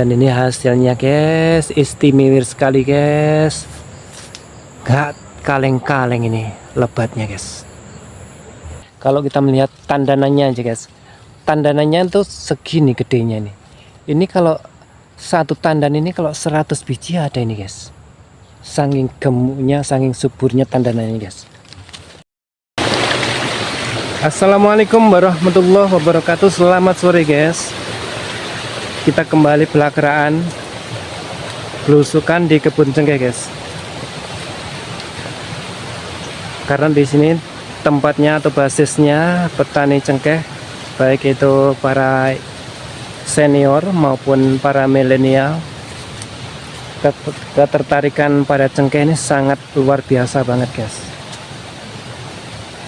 Dan ini hasilnya guys, istimewa sekali guys. Gak kaleng-kaleng ini lebatnya guys. Kalau kita melihat tandanannya aja guys, tandanannya tuh segini gedenya nih. Ini kalau satu tandan ini kalau 100 biji ada ini guys. Saking gemuknya, saking suburnya tandanannya guys. Assalamualaikum warahmatullahi wabarakatuh. Selamat sore guys. Kita kembali belakaraan belusukan di kebun cengkeh guys. Karena di sini tempatnya atau basisnya petani cengkeh, baik itu para senior maupun para milenial. Ketertarikan pada cengkeh ini sangat luar biasa banget guys.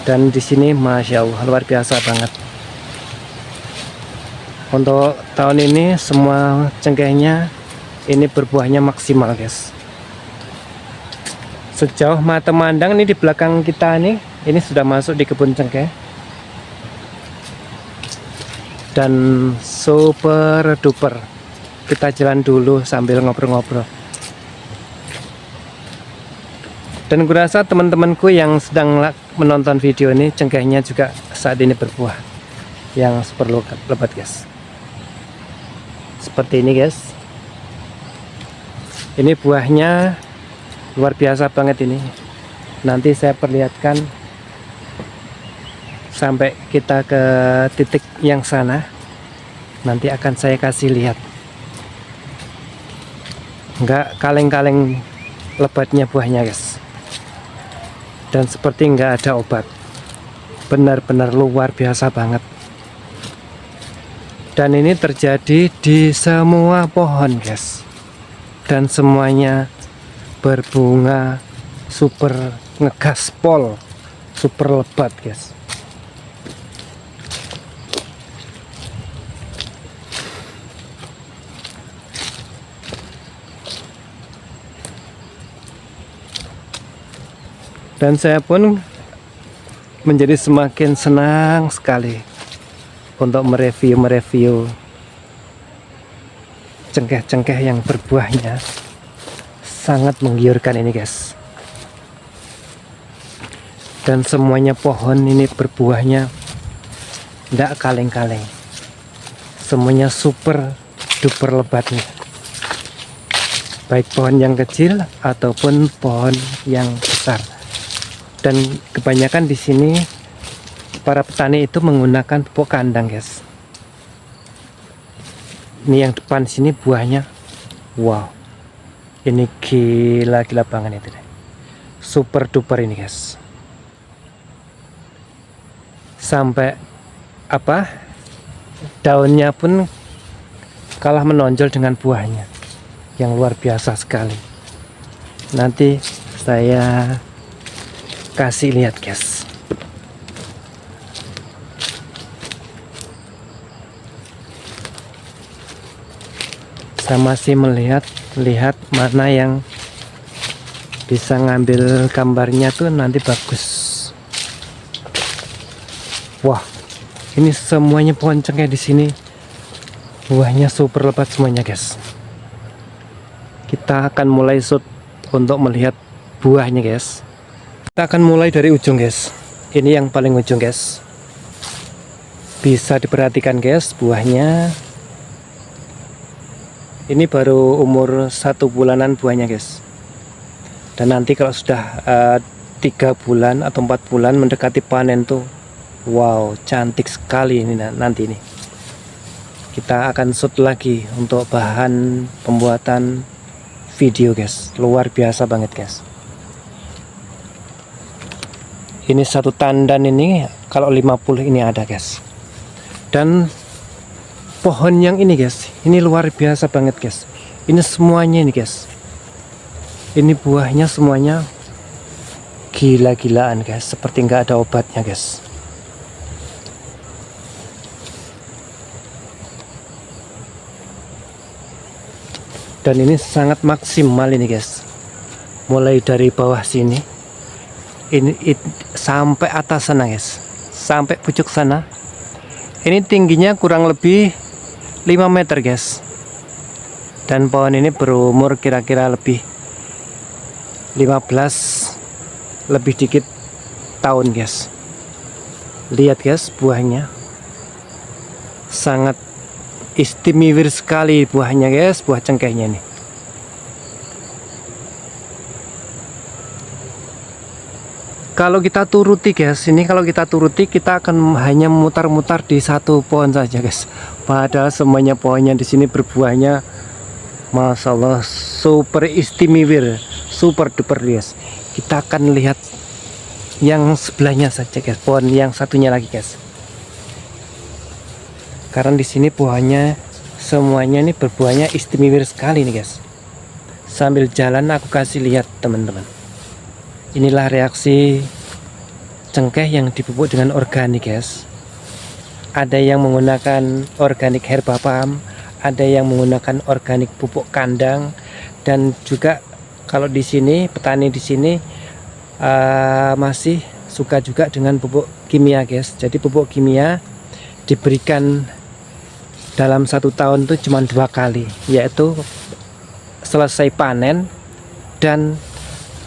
Dan di sini masya Allah luar biasa banget. Untuk tahun ini semua cengkehnya ini berbuahnya maksimal guys. Sejauh mata memandang ini di belakang kita nih, ini sudah masuk di kebun cengkeh. Dan super duper. Kita jalan dulu sambil ngobrol-ngobrol. Dan kurasa teman-temanku yang sedang menonton video ini, cengkehnya juga saat ini berbuah yang super lebat guys. Seperti ini guys. Ini buahnya luar biasa banget ini. Nanti saya perlihatkan sampai kita ke titik yang sana. Nanti akan saya kasih lihat. Enggak kaleng-kaleng lebatnya buahnya guys. Dan seperti enggak ada obat. Benar-benar luar biasa banget. Dan ini terjadi di semua pohon guys. Dan semuanya berbunga super ngegaspol, super lebat guys. Dan saya pun menjadi semakin senang sekali untuk mereview cengkeh-cengkeh yang berbuahnya sangat menggiurkan ini guys. Dan semuanya pohon ini berbuahnya tidak kaleng-kaleng, semuanya super duper lebat nih, baik pohon yang kecil ataupun pohon yang besar. Dan kebanyakan di sini para petani itu menggunakan pupuk kandang guys. Ini yang depan sini buahnya, wow, ini gila-gila banget itu deh. Super duper ini guys. Sampai apa? Daunnya pun kalah menonjol dengan buahnya. Yang luar biasa sekali. Nanti saya kasih lihat guys. Saya masih lihat mana yang bisa ngambil gambarnya tuh nanti bagus. Wah, ini semuanya pohon cengkeh di sini buahnya super lebat semuanya guys. Kita akan mulai shoot untuk melihat buahnya guys. Kita akan mulai dari ujung guys. Ini yang paling ujung guys. Bisa diperhatikan guys buahnya. Ini baru umur 1 bulanan buahnya guys. Dan nanti kalau sudah 3 bulan atau 4 bulan mendekati panen tuh, wow, cantik sekali ini nanti ini. Kita akan shoot lagi untuk bahan pembuatan video guys. Luar biasa banget guys. Ini satu tandan ini kalau 50 ini ada guys. Dan pohon yang ini guys, ini luar biasa banget guys. Ini semuanya ini guys. Ini buahnya semuanya gila-gilaan guys, seperti nggak ada obatnya guys. Dan ini sangat maksimal ini guys. Mulai dari bawah sini ini sampai atas sana guys, sampai pucuk sana. Ini tingginya kurang lebih 5 meter guys. Dan pohon ini berumur kira-kira lebih 15 lebih dikit tahun guys. Lihat guys, buahnya sangat istimewa sekali buahnya guys, buah cengkehnya nih. Kalau kita turuti guys, ini kalau kita turuti kita akan hanya mutar-mutar di satu pohon saja guys. Padahal semuanya pohonnya di sini berbuahnya Masya Allah super istimewa, super duper guys. Kita akan lihat yang sebelahnya saja guys, pohon yang satunya lagi guys. Karena di sini pohonnya semuanya ini berbuahnya istimewa sekali nih guys. Sambil jalan aku kasih lihat teman-teman. Inilah reaksi cengkeh yang dipupuk dengan organik guys. Ada yang menggunakan organik herba palm, ada yang menggunakan organik pupuk kandang, dan juga kalau di sini petani di sini masih suka juga dengan pupuk kimia guys. Jadi pupuk kimia diberikan dalam 1 tahun itu cuma 2 kali, yaitu selesai panen dan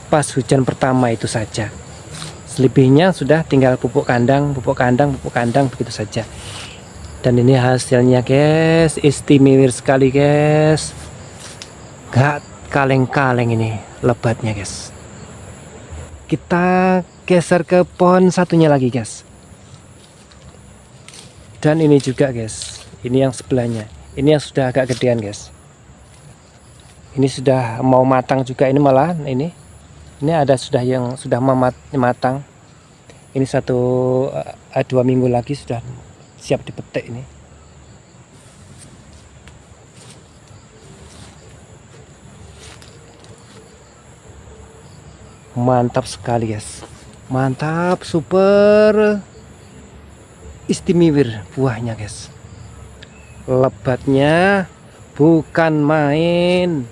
pas hujan pertama itu saja. Selebihnya sudah tinggal pupuk kandang, pupuk kandang, pupuk kandang begitu saja. Dan ini hasilnya guys, istimewa sekali guys. Gak kaleng-kaleng ini lebatnya guys. Kita geser ke pohon satunya lagi guys. Dan ini juga guys, ini yang sebelahnya. Ini yang sudah agak gedean guys. Ini sudah mau matang juga, ini malah ini ada sudah yang sudah matang. Ini 1-2 minggu lagi sudah siap dipetik ini. Mantap sekali guys, mantap, super istimewa buahnya guys. Lebatnya bukan main.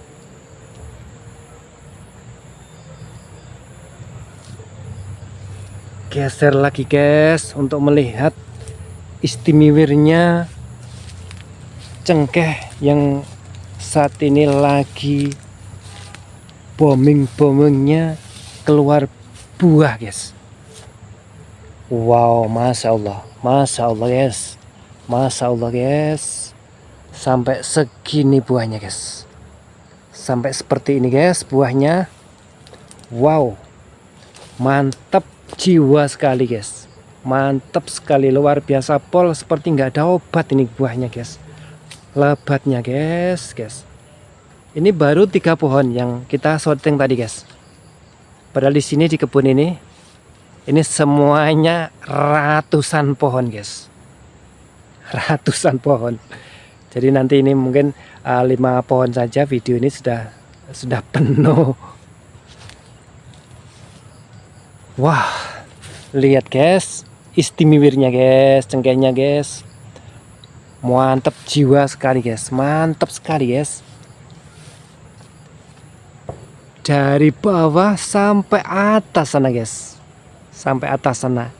Geser lagi guys untuk melihat istimewanya cengkeh yang saat ini lagi boomingnya keluar buah guys. Wow, Masya Allah guys, Masya Allah guys, sampai segini buahnya guys, sampai seperti ini guys buahnya. Wow, mantap jiwa sekali guys, mantap sekali, luar biasa pol, seperti nggak ada obat ini buahnya guys. Lebatnya guys. Ini baru 3 pohon yang kita sorting tadi guys. Padahal di sini di kebun ini semuanya ratusan pohon guys, ratusan pohon. Jadi nanti ini mungkin 5 pohon saja video ini sudah penuh. Wah, lihat guys, istimewanya guys, cengkehnya guys. Mantap jiwa sekali guys, mantap sekali guys. Dari bawah sampai atas sana guys, sampai atas sana.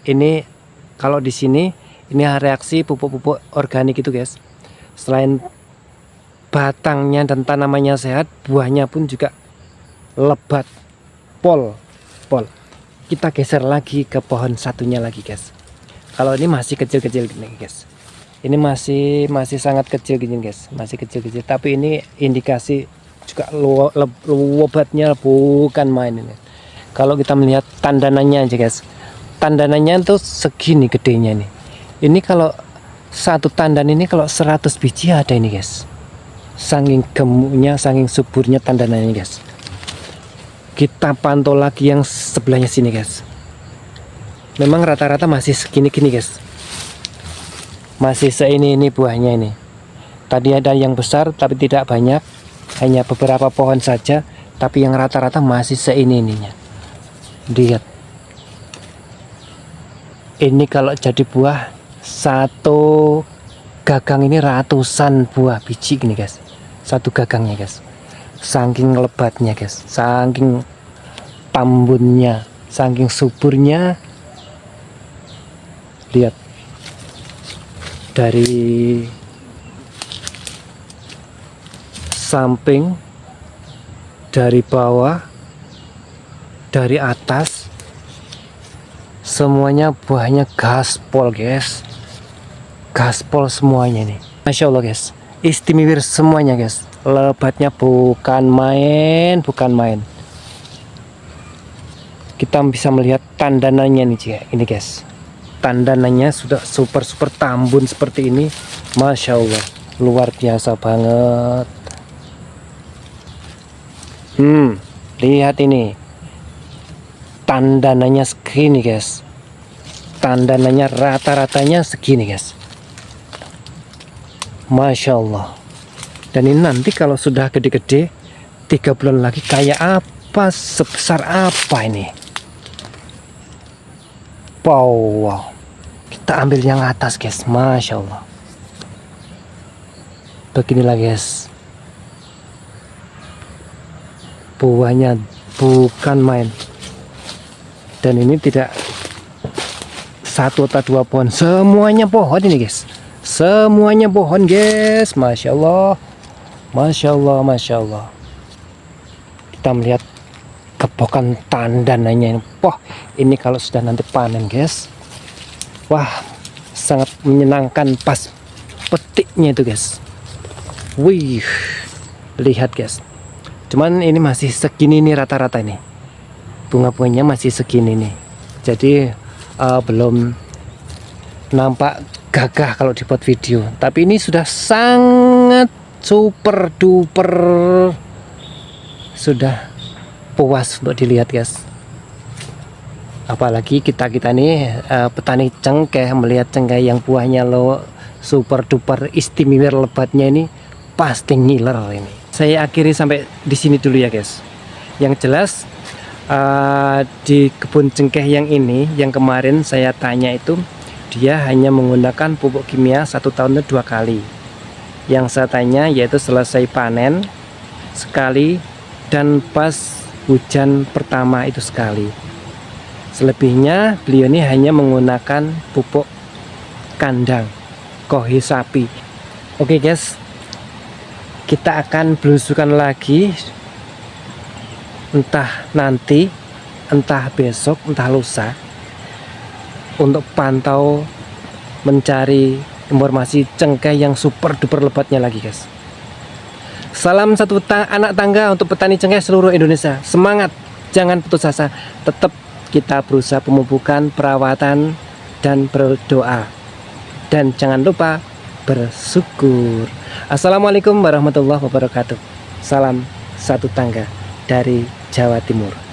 Ini kalau di sini ini reaksi pupuk-pupuk organik itu guys. Selain batangnya dan tanamannya sehat, buahnya pun juga lebat, pol. Kita geser lagi ke pohon satunya lagi guys. Kalau ini masih kecil-kecil gini guys. Ini masih sangat kecil gini guys, masih kecil-kecil. Tapi ini indikasi juga lebatnya bukan main ini. Kalau kita melihat tandanannya aja guys, tandanannya itu segini gedenya nih. Ini kalau satu tandan ini kalau 100 biji ada ini guys. Saking gemuknya, saking suburnya tandanannya guys. Kita pantau lagi yang sebelahnya sini guys. Memang rata-rata masih segini-gini guys, masih seini buahnya ini. Tadi ada yang besar tapi tidak banyak, hanya beberapa pohon saja, tapi yang rata-rata masih seininya. Lihat ini, kalau jadi buah satu gagang ini ratusan buah biji gini guys, satu gagangnya guys. Saking lebatnya guys, saking tambunnya, saking suburnya. Lihat samping, dari bawah, dari atas, semuanya buahnya gaspol guys. Gaspol semuanya nih, Masya Allah guys, istimewa semuanya guys. Lebatnya bukan main, bukan main. Kita bisa melihat tandanannya nih ini guys. Tandanannya sudah super tambun seperti ini. Masya Allah, luar biasa banget. Lihat ini, tandanannya segini guys. Tandanannya rata-ratanya segini guys. Masya Allah. Dan ini nanti kalau sudah gede-gede 3 bulan lagi kayak apa, sebesar apa ini. Wow. Kita ambil yang atas guys. Masya Allah. Beginilah guys, buahnya bukan main. Dan ini tidak 1 atau 2 pohon, semuanya pohon ini guys. Semuanya pohon guys. Masya Allah, Masya Allah, Masya Allah. Kita melihat kepokan tandanannya ini. Wah, ini kalau sudah nanti panen guys, wah sangat menyenangkan pas petiknya itu guys. Wih, lihat guys. Cuman ini masih segini nih rata-rata nih. Bunga-bunganya masih segini nih. Jadi belum nampak gagah kalau dibuat video. Tapi ini sudah sangat super duper, sudah puas untuk dilihat guys. Apalagi kita nih petani cengkeh, melihat cengkeh yang buahnya lo super duper istimewa lebatnya ini, pasti ngiler ini. Saya akhiri sampai di sini dulu ya guys. Yang jelas di kebun cengkeh yang ini, yang kemarin saya tanya itu, dia hanya menggunakan pupuk kimia 1 tahun itu 2 kali. Yang saya tanya yaitu selesai panen sekali, dan pas hujan pertama itu sekali. Selebihnya beliau ini hanya menggunakan pupuk kandang kohi sapi. Oke guys, kita akan belusukan lagi, entah nanti, entah besok, entah lusa, untuk pantau mencari informasi cengkeh yang super duper lebatnya lagi guys. Salam satu anak tangga untuk petani cengkeh seluruh Indonesia. Semangat, jangan putus asa, tetap kita berusaha pemupukan, perawatan, dan berdoa. Dan jangan lupa bersyukur. Assalamualaikum warahmatullahi wabarakatuh. Salam satu tangga dari Jawa Timur.